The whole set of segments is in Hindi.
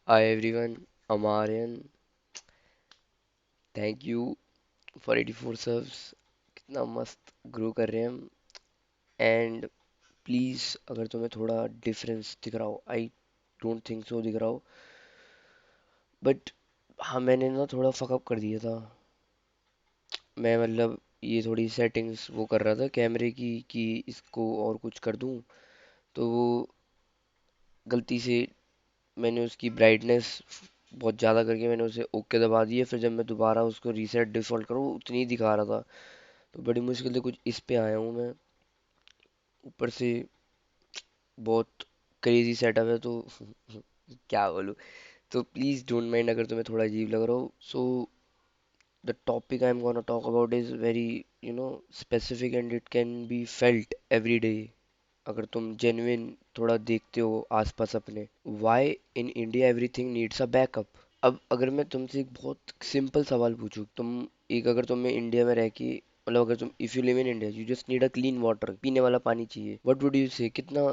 Hi everyone, I'm Aryan. Thank you for 84 subs. कितना मस्त ग्रो कर रहे हैं हम. एंड प्लीज़ अगर तुम्हें थोड़ा डिफरेंस दिख रहा हो, आई डोंट थिंक सो दिख रहा हो, बट हाँ मैंने ना थोड़ा फकअप कर दिया था. मैं मतलब ये थोड़ी सेटिंग्स वो कर रहा था कैमरे की कि इसको और कुछ कर दूं, तो वो गलती से मैंने उसकी ब्राइटनेस बहुत ज़्यादा करके मैंने उसे ओके दबा दिया. फिर जब मैं दोबारा उसको रीसेट डिफ़ॉल्ट करूँ उतनी ही दिखा रहा था. तो बड़ी मुश्किल से कुछ इस पे आया हूँ मैं. ऊपर से बहुत क्रेजी सेटअप है तो क्या बोलूँ. तो प्लीज़ डोंट माइंड अगर तुम्हें थोड़ा अजीब लग रहा हो. So the topic I am gonna talk about is very specific and it can be felt every day. अगर तुम जेन्युइन थोड़ा देखते हो आसपास अपने. Why in India everything needs a backup. अब अगर मैं तुमसे एक बहुत सिंपल सवाल पूछूं, अगर तुम्हें इंडिया में रह के मतलब अगर तुम if you live in India you just need a clean water, पीने वाला पानी चाहिए, व्हाट वुड यू से, कितना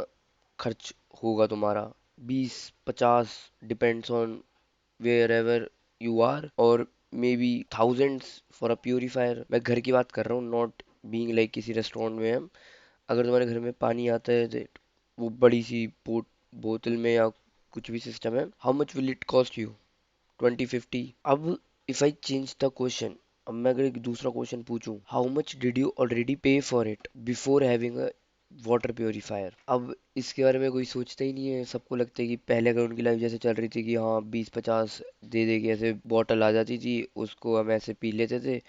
खर्च होगा तुम्हारा? 20, 50, depends on wherever you are, और maybe thousands for a purifier. मैं घर की बात कर रहा हूँ, नॉट बीइंग लाइक किसी रेस्टोरेंट में हम. अगर तुम्हारे घर में पानी आता है वो बड़ी सी बोतल में या कुछ भी सिस्टम है, how much will it cost you? 20, 50. अब if I change the question, अब मैं अगर एक दूसरा क्वेश्चन पूछूं, how much did you already पे for it before having a water purifier? अब इसके बारे में कोई सोचता ही नहीं है. सबको लगता है कि पहले अगर उनकी लाइफ जैसे चल रही थी कि हाँ 20, 50 दे के ऐसे बॉटल आ जाती थी, उसको हम ऐसे पी लेते थे.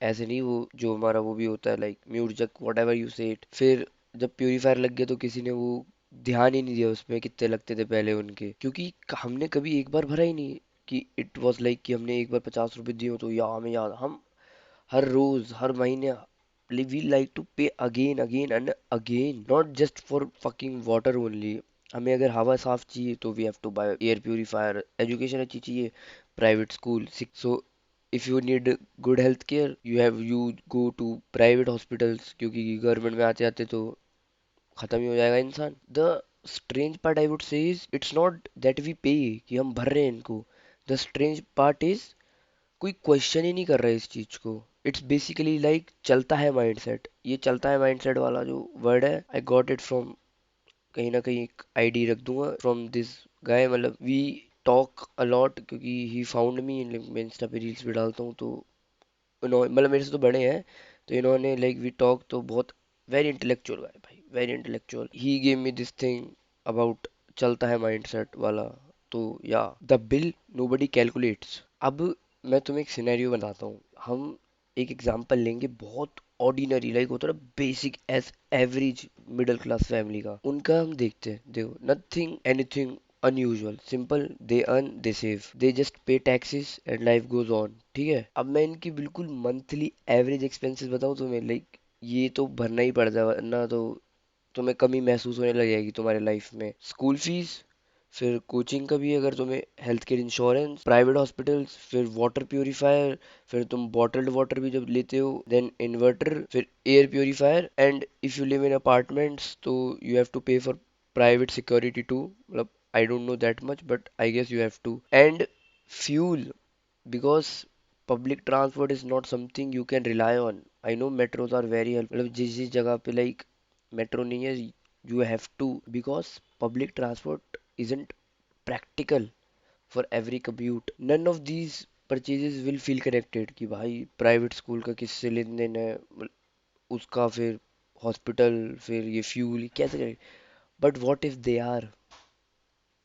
ऐसे नहीं, वो जो हमारा वो भी होता है like mute jug what ever you से इट. फिर जब प्योरीफायर लग गया तो किसी ने वो ध्यान ही नहीं दिया उसमें कितने लगते थे पहले उनके, क्योंकि हमने कभी एक बार भरा ही नहीं. कि इट वॉज लाइक कि हमने एक बार 50 रुपए दिए हो तो या हमें याद, हम हर रोज हर महीने we like to pay again again and again, not just for fucking water only. हमें अगर हवा साफ चाहिए तो we have to buy air purifier. Education अच्छी चाहिए, private school. So if you need good health care you go to private hospitals, क्योंकि गवर्नमेंट में आते आते तो खत्म ही हो जाएगा इंसान. The strange part I would say is it's not that we पे कि हम भर रहे हैं इनको. द स्ट्रेंज पार्ट इज कोई क्वेश्चन ही नहीं कर रहा है इस चीज को. इट्स बेसिकली लाइक चलता है माइंडसेट. ये चलता है माइंडसेट वाला जो वर्ड है, आई गॉट इट फ्रॉम, कहीं ना कहीं एक आईडी रख दूंगा फ्रॉम दिस गाय. मतलब वी टॉक अलॉट, क्योंकि ही फाउंड मी. मैं इंस्टा पे रील्स भी डालता हूँ तो उन्होंने मतलब मेरे से तो बड़े हैं, तो इन्होंने लाइक वी टॉक तो बहुत वेरी इंटेलेक्चुअल गाय भाई, very intellectual. He gave me this thing about चलता है माइंडसेट वाला. तो या द बिल नोबडी कैलकुलेट्स. अब मैं तुम्हें एक सिनेरियो बताता हूँ. हम एक एग्जांपल लेंगे बहुत ऑर्डिनरी, लाइक होता है ना basic as average middle class family का. उनका हम देखते हैं, देखो nothing anything unusual, simple. They earn, they save, they just pay taxes and life goes on. ठीक है. अब मैं इनकी बिल्कुल मंथली एवरेज एक्सपेंसेस बताऊं तुम्हें, लाइक ये तो भरना ही पड़ता है वरना तो तुम्हें कमी महसूस होने लग जाएगी तुम्हारे लाइफ में. स्कूल फीस, फिर कोचिंग का भी अगर तुम्हें, health care insurance, private hospitals, फिर वाटर प्योरीफायर, फिर तुम बॉटल्ड वाटर भी जब लेते हो देन इन्वर्टर, फिर air purifier. And if you live in apartments तो you have to pay for private security too. मतलब I don't know that much but I guess you have to. And fuel, because public transport is not something you can rely on. I know metros are very help, मतलब जिस जिस जगह पे लाइक मेट्रो नहीं है you have to, because public transport isn't practical for every commute. None of these purchases will feel connected कि भाई प्राइवेट स्कूल का किससे लेन देन है, उसका फिर हॉस्पिटल, फिर ये फ्यूल कैसे करें. But what if they are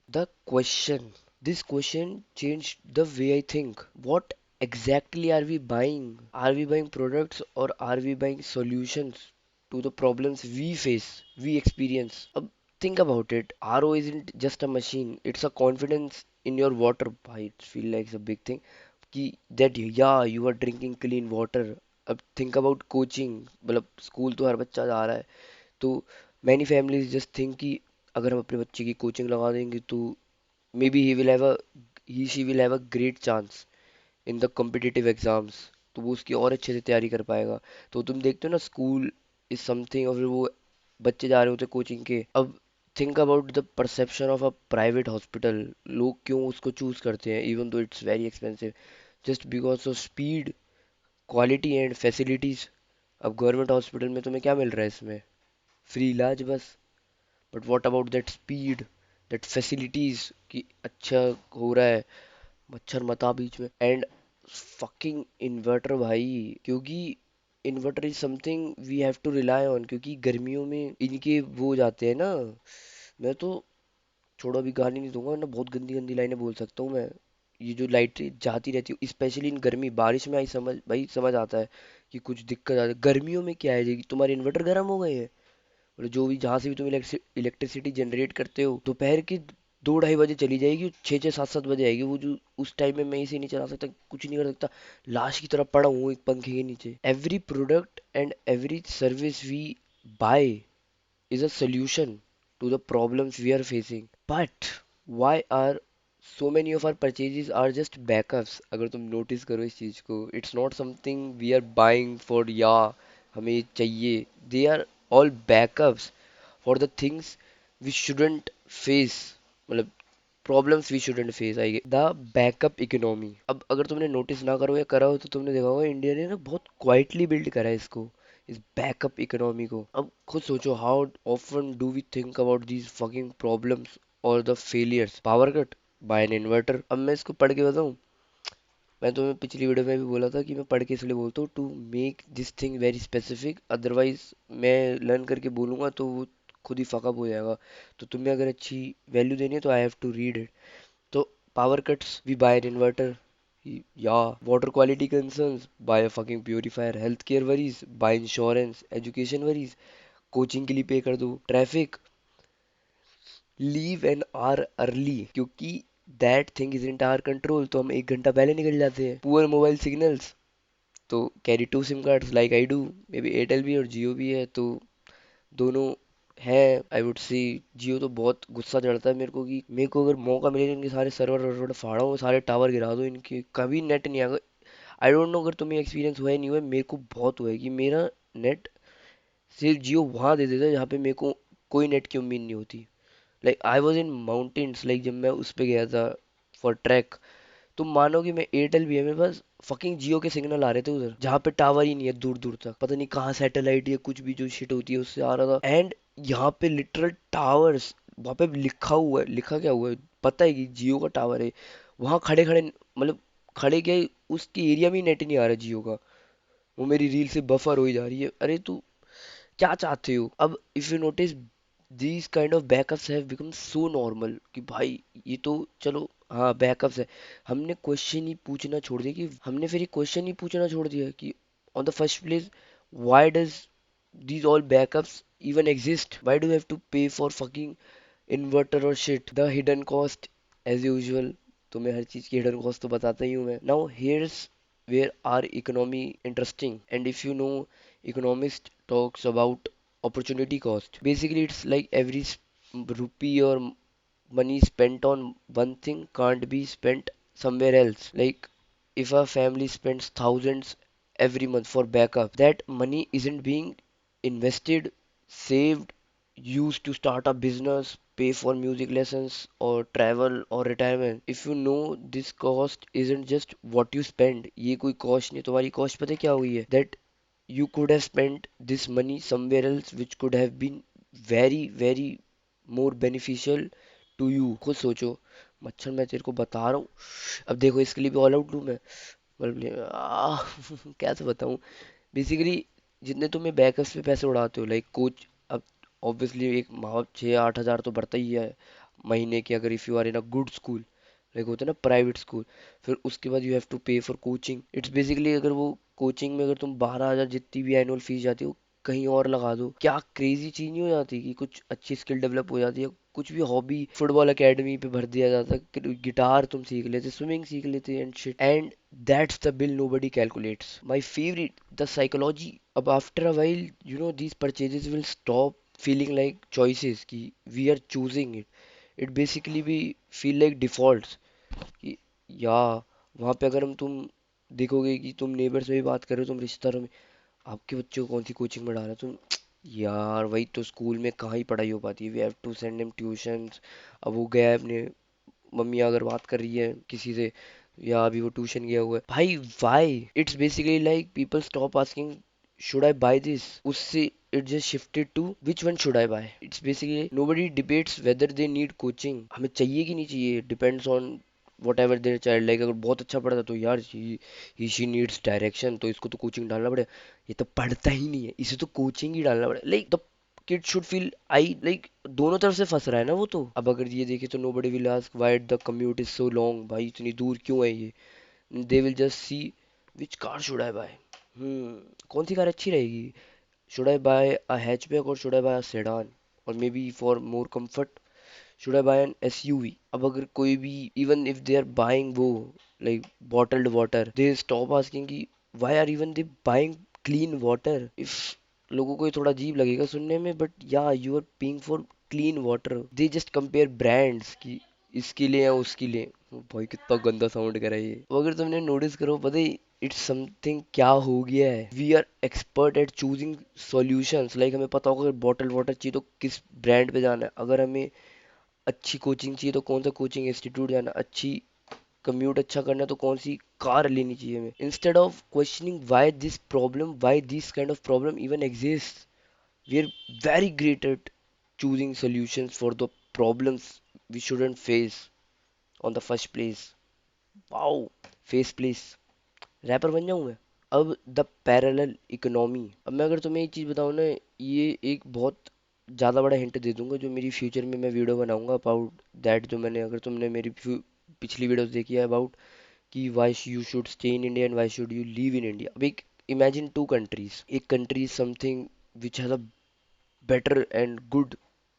the question. This question changed the way I think. What exactly are we buying? Are we buying products or are we buying solutions to the problems we face, we experience? Think about it. RO isn't just a machine, it's a confidence in your water. Bhai, it feels like a big thing. कि that yeah, you are drinking clean water. अब think about coaching. मतलब स्कूल तो हर बच्चा जा रहा है, तो many families just think कि अगर हम अपने बच्चे की कोचिंग लगा देंगे तो maybe he she will have a great chance in the competitive exams. तो वो उसकी और अच्छे से तैयारी कर पाएगा. तो तुम देखते हो ना, स्कूल इज समथिंग, और फिर वो बच्चे जा रहे होते कोचिंग के. अब think about the perception of a private hospital. लोग क्यों उसको चूज करते हैं even though it's very expensive, just because of speed, quality and facilities. अब गवर्नमेंट हॉस्पिटल में तुम्हें क्या मिल रहा है इसमें? फ्री इलाज बस। But what about that speed, that facilities कि अच्छा हो रहा है, मच्छर मता बीच में, एंड फकिंग इन्वर्टर भाई। क्योंकि inverter is something we have to rely on, क्योंकि गर्मियों में इनके वो हो जाते हैं ना। मैं तो छोड़ो, अभी गाली नहीं दूंगा ना, बहुत गंदी गंदी लाइनें बोल सकता हूँ मैं। ये जो लाइट जाती रहती है स्पेशली इन गर्मी, बारिश में आई समझ भाई, समझ आता है कि कुछ दिक्कत आती है। गर्मियों में क्या है जी, तुम्हारे इन्वर्टर गर्म हो गए हैं। मतलब जो भी जहाँ से भी तुम इलेक्ट्रिसिटी जनरेट करते हो, दोपहर के 2-2:30 बजे चली जाएगी, 6-6 7-7 बजे आएगी वो, जो उस टाइम में मैं इसे नहीं चला सकता, कुछ नहीं कर सकता, लाश की तरह पड़ा हूँ एक पंखे के नीचे। Every product and every service we buy is a solution to the problems we are facing. But why are so many of our purchases are just backups? अगर तुम नोटिस करो इस चीज को, it's not something we are buying for या हमें ये चाहिए, they are all backups for the things we shouldn't face, मतलब problems we shouldn't face, I the backup economy. अब अगर तुमने नोटिस ना करो या करा हो तो तुमने देखा होगा इंडिया ने ना बहुत क्वाइटली बिल्ड करा है इसको, इस बैकअप इकोनॉमी को। अब खुद सोचो, how often do we think about these fucking problems और the failures? Power cut buy an inverter. अब मैं इसको पढ़ के बताऊं, मैं तुम्हें पिछली वीडियो में भी बोला था कि मैं पढ़ के इसलिए बोलता हूँ to make this thing very specific, otherwise मैं लर्न करके बोलूंगा तो वो खुद ही फकअप हो जाएगा। तो तुम्हें अगर अच्छी वैल्यू देनी है तो I have to read it. तो power cuts we buy an inverter, या water quality concerns buy a fucking purifier, health care worries buy insurance, education worries coaching के लिए पे कर दो, traffic leave an hour early क्योंकि that thing is in our control, तो हम 1 घंटा पहले निकल जाते हैं। पुअर मोबाइल सिग्नल्स, तो carry 2 SIM cards like I do, may be Airtel भी और जियो भी है, तो दोनों है। आई वुड सी जियो तो बहुत गुस्सा चढ़ता है मेरे को कि मेरे को अगर मौका मिले तो इनके सारे सर्वर वर्वर फाड़ा हो, सारे टावर गिरा दो इनके, कभी नेट नहीं आएगा। आई डोंट नो अगर तुम्हें एक्सपीरियंस हुआ है नहीं हुआ है, मेरे को बहुत हुआ है कि मेरा नेट सिर्फ जियो वहां दे देता है जहाँ पे मेरे को कोई नेट की उम्मीद नहीं होती। Like I was in mountains, like जब मैं उस पे गया था फॉर ट्रैक, तुम मानोगे मैं एयरटेल भी है मेरे पास, फकिंग जियो के सिग्नल आ रहे थे उधर जहाँ पे टावर ही नहीं है दूर दूर तक, पता नहीं कहाँ सैटेलाइट या कुछ भी जो शिट होती है उससे आ रहा था। एंड यहाँ पे लिटरल टावर्स, वहाँ पे लिखा हुआ है, लिखा क्या हुआ है पता है कि जियो का टावर है, वहाँ खड़े खड़े मतलब खड़े क्या, उसके एरिया में ही नेट नहीं आ रहा जियो का, वो मेरी रील से बफर हो ही जा रही है। अरे तू क्या चाहते हो? अब if you notice these kind of backups have become so normal कि भाई ये तो चलो हाँ बैकअप्स है। हमने क्वेश्चन ही पूछना छोड़ दिया कि हमने फिर ये क्वेश्चन ही पूछना छोड़ दिया कि on the first place why does these all backups even exist? Why do you have to pay for fucking inverter or shit? The hidden cost as usual, तुम्हें हर चीज की hidden cost तो बताता ही हूँ मैं। Now here's where our economy interesting, and if you know, economist talks about opportunity cost. Basically it's like every rupee or money spent on one thing can't be spent somewhere else. Like if a family spends thousands every month for backup, that money isn't being invested, saved, used to start a business, pay for music lessons or travel or retirement. If you know this cost isn't just what you spend, ये कोई cost नहीं, तुम्हारी cost पता है क्या हुई है? That you could have spent this money somewhere else which could have been very very more beneficial to you। खुद सोचो, मच्छर मैं तेरे को बता रहा हूँ। अब देखो इसके लिए भी ऑल आउट लूँ मैं, मतलब कैसे बताऊँ। बेसिकली जितने तुम्हें बैकअप्स पे पैसे उड़ाते हो लाइक कोच, अब ऑब्वियसली एक माँ बाप 6-8 हज़ार तो बढ़ता ही है महीने के, अगर if you are in a good school, like होता है ना प्राइवेट स्कूल। फिर उसके बाद you have to pay for coaching, it's basically अगर वो कोचिंग में अगर तुम 12,000 जितनी भी एनुअल फीस जाती हो कहीं और लगा दो, क्या क्रेजी चीज नहीं हो जाती कि कुछ अच्छी स्किल डेवलप हो जाती है? कुछ भी हॉबी फुटबॉल एकेडमी पे भर दिया जाता, गिटार तुम सीख लेते, स्विमिंग सीख लेते and shit, and that's the bill nobody calculates. My favorite, the psychology. अब after a while, you know, these purchases will stop feeling like choices कि we are choosing it. It basically भी feel like defaults कि या वहाँ पे अगर हम तुम देखोगे कि तुम नेबर्स में भी बात कर रहे हो, तुम रिश्तेदारों में, आपके बच्चे को कौन सी कोचिंग में डाला तुम, यार वही तो, स्कूल में कहाँ ही पढ़ाई हो पाती है, we have to send him tuitions. अब वो गया है अपने, मम्मी अगर बात कर रही है किसी से, या अभी वो ट्यूशन गया हुआ है भाई, why? It's basically like people stop asking should I buy this, उससे it just shifted to which one should I buy. It's basically nobody debates whether they need coaching, हमें चाहिए कि नहीं चाहिए, depends on whatever their child. Like अगर बहुत अच्छा पढ़ता तो यार ही शी नीड्स डायरेक्शन, तो इसको तो कोचिंग डालना पड़ेगा। ये तो पढ़ता ही नहीं है, इसे तो कोचिंग ही डालना पड़ेगा। Like the kid should feel, I like दोनों तरफ से फंस रहा है ना वो तो। अब अगर ये देखे तो nobody will ask why the commute is so long, भाई इतनी दूर क्यों है ये। They will just see which car should I buy, कौन सी कार अच्छी रहेगी, should I buy a hatchback और should I buy a sedan, और maybe for more comfort should I buy an SUV? अब अगर कोई भी, even if they are buying वो like bottled water, they stop asking कि why are even they buying clean water? If लोगों को ये थोड़ा अजीब लगेगा सुनने में, but yeah, you are paying for clean water. They just compare brands कि इसके लिए या उसके लिए। ओ भाई कितना गंदा साउंड कर रहा है ये। वो अगर तुमने नोटिस करो, पता है इट्स समथिंग क्या हो गया है, we are expert at choosing solutions. Like हमें पता होगा अगर बॉटल वाटर चाहिए तो किस ब्रांड पे जाना है, अगर हमें अच्छी कोचिंग चाहिए तो कौन सा कोचिंग इंस्टीट्यूट जाना, अच्छी कम्यूट अच्छा करना है तो कौन सी कार लेनी चाहिए हमें, instead of questioning why this problem, why this kind of problem even exist. We are very great at choosing solutions for the problems we shouldn't face on the first place. Wow, face place, rapper बन जाऊं मैं। अब द पैरेलल इकोनॉमी, अब मैं अगर तुम्हें एक चीज बताऊं ना, ये एक बहुत ज्यादा बड़ा हिंट दे दूंगा जो मेरी फ्यूचर में मैं वीडियो बनाऊंगा अबाउट दैट। जो मैंने, अगर तुमने मेरी पिछली वीडियोस देखी है अबाउट कि why you should stay in India and why should you leave in India. अब एक इमेजिन टू कंट्रीज, एक country is something which has a better and good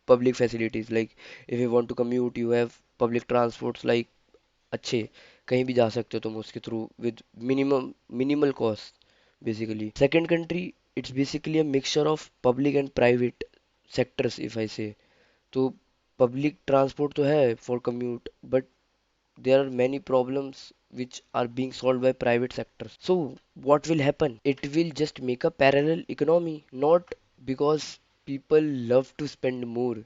public facilities, like if you want to commute you have public transports, like अच्छे, कहीं भी जा सकते हो तुम उसके through with minimal cost basically. Second country, it's basically a mixture of public and private sectors if I से। तो पब्लिक ट्रांसपोर्ट तो है for commute, but there are many problems which are being solved by private sectors. So what will happen, it will just make a parallel economy, not because people love to spend more,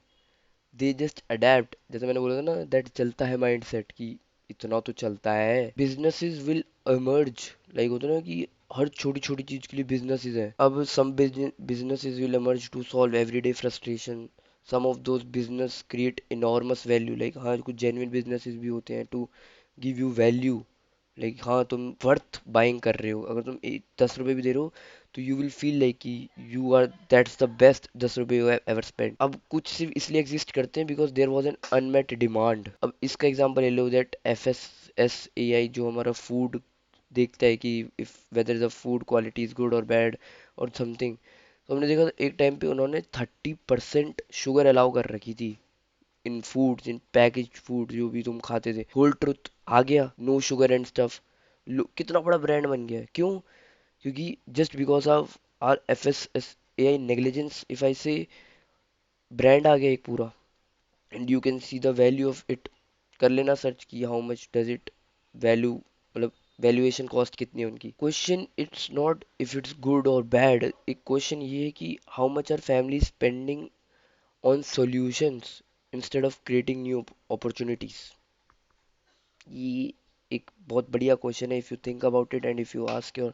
they just adapt। जैसे मैंने बोला था ना, that चलता है mindset कि इतना तो चलता है। businesses will emerge, like होता है ना कि हर छोटी छोटी चीज के लिए businesses हैं। अब some businesses will emerge to solve everyday frustration, some of those business create enormous value, like हाँ कुछ genuine businesses भी होते हैं to give you value, like हाँ तुम वर्थ बाइंग कर रहे हो, अगर तुम 10 रुपए भी दे रहे हो तो यू विल फील लाइक कि you are, that's the best 10 रुपए यू हैव एवर स्पेंड। अब कुछ सिर्फ इसलिए एग्जिस्ट करते हैं because there was an unmet demand. अब इसका एग्जांपल ले लो, दैट FSSAI जो हमारा फूड देखता है कि if whether the food quality is good और बैड और समथिंग। तो हमने देखा एक टाइम पे उन्होंने 30% शुगर अलाउ कर रखी थी इन फूड्स, इन पैकेज फूड जो भी तुम खाते थे। होल ट्रुथ आ गया, नो शुगर एंड स्टफ, कितना बड़ा ब्रांड बन गया है। क्यों? क्योंकि just because of our FSSAI negligence if I say, brand आ गया एक पूरा, and you can see the value of it. कर लेना सर्च कि how much does it value, मतलब वैल्यूएशन कॉस्ट कितनी है उनकी। Question it's not if it's good और बैड, एक क्वेश्चन ये है कि how much are family spending on solutions instead of creating new opportunities. ये एक बहुत बढ़िया क्वेश्चन है, if you think about it and if you ask your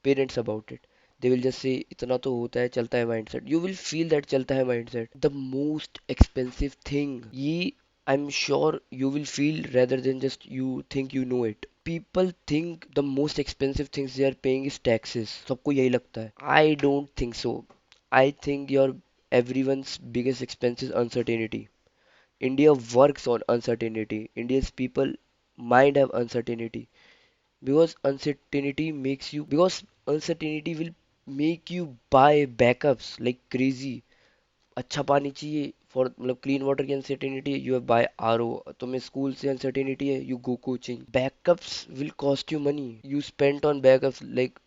parents about it, they will just say इतना तो होता है, चलता है mindset, you will feel that चलता है mindset the most expensive thing. ये I am sure you will feel rather than just you think you know it. People think the most expensive things they are paying is taxes, सबको यही लगता है। I don't think so. I think your everyone's biggest expense is uncertainty. India works on uncertainty. India's people mind have uncertainty because uncertainty will make you buy backups like crazy. अच्छा पानी चाहिए फॉर, मतलब क्लीन वाटर की अनसर्टेनिटी है, यू हैव बाय RO। तुम्हें स्कूल से अनसर्टेनिटी है, you go coaching. Backups will cost you money, you spend on backups like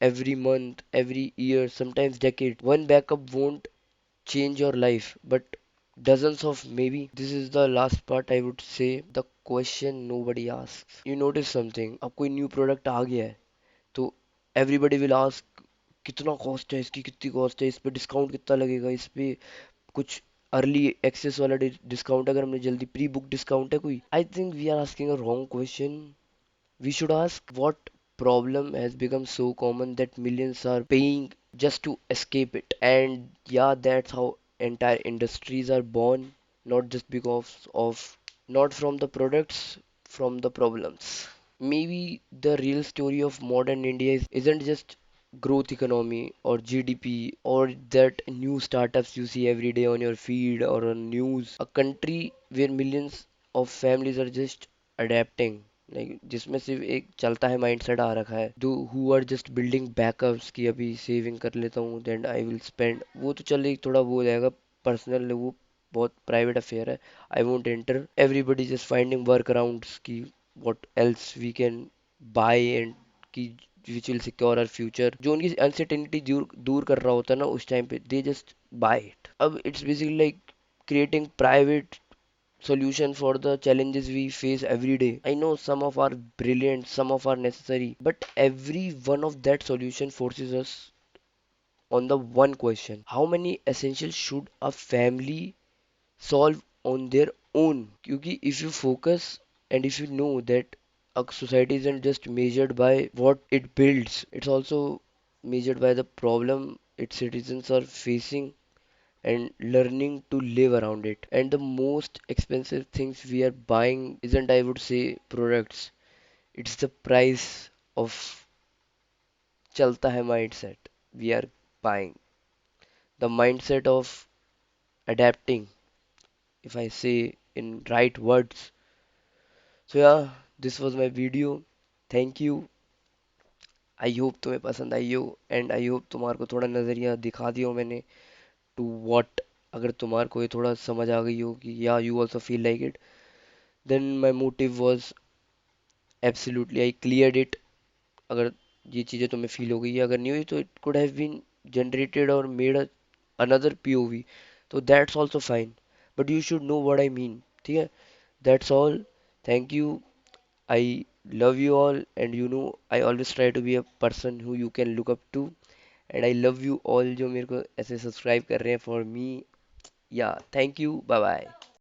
every month, every year, sometimes decade. One backup won't change your life, but dozens of maybe. This is the last part I would say, the question nobody asks. You notice something, अब कोई न्यू प्रोडक्ट आ गया है तो everybody will ask कितना कॉस्ट है इसकी, कितनी कॉस्ट है, इस पे डिस्काउंट कितना लगेगा, इस पे कुछ अर्ली एक्सेस वाला डिस्काउंट, अगर हमने जल्दी प्री बुक डिस्काउंट है कोई। I think we are asking a wrong question. We should ask what problem has become so common that millions are paying just to escape it. And yeah, that's how entire industries are born, not just because of, not from the products, from the problems. Maybe the real story of modern India isn't just growth economy or GDP or that new startups you see every day on your feed or on news. A country where millions of families are just adapting, like जिसमें सिर्फ एक चलता है माइंडसेट आ रखा है, those who are just building backups की अभी सेविंग कर लेता हूँ देन आई विल स्पेंड, वो तो चल एक थोड़ा वो हो जाएगा पर्सनल, वो बहुत प्राइवेट अफेयर है, I won't enter. Everybody just finding work arounds की what else we can buy and की which will secure our future, जो उनकी अनसर्टेनिटी दूर दूर कर रहा होता है ना उस टाइम पे, they just buy it. अब it's basically like creating private solution for the challenges we face every day. I know some of are brilliant, some of are necessary, but every one of that solution forces us on the one question: how many essentials should a family solve on their own? क्योंकि if you focus and if you know that a society isn't just measured by what it builds, it's also measured by the problem its citizens are facing and learning to live around it. And the most expensive things we are buying isn't, I would say, products, it's the price of chalta hai mindset we are buying. The mindset of adapting, if I say in right words. So yeah, this was my video. Thank you. I hope तुम्हें पसंद आई हो एंड आई होप तुम्हारे को थोड़ा नज़रिया दिखा दिया हो मैंने टू व्हाट. अगर तुम्हारे को ये थोड़ा समझ आ गई हो कि या you also feel like it, then my motive was absolutely I cleared it. अगर ये चीज़ें तुम्हें फील हो गई है, अगर नहीं हुई तो it could have been generated और मेड अनदर पीओवी, तो that's also fine, but you should know what I mean. ठीक है, that's all. Thank you. I love you all, and you know I always try to be a person who you can look up to. And I love you all जो मेरे को ऐसे सब्सक्राइब कर रहे हैं for me. Yeah, thank you. Bye bye.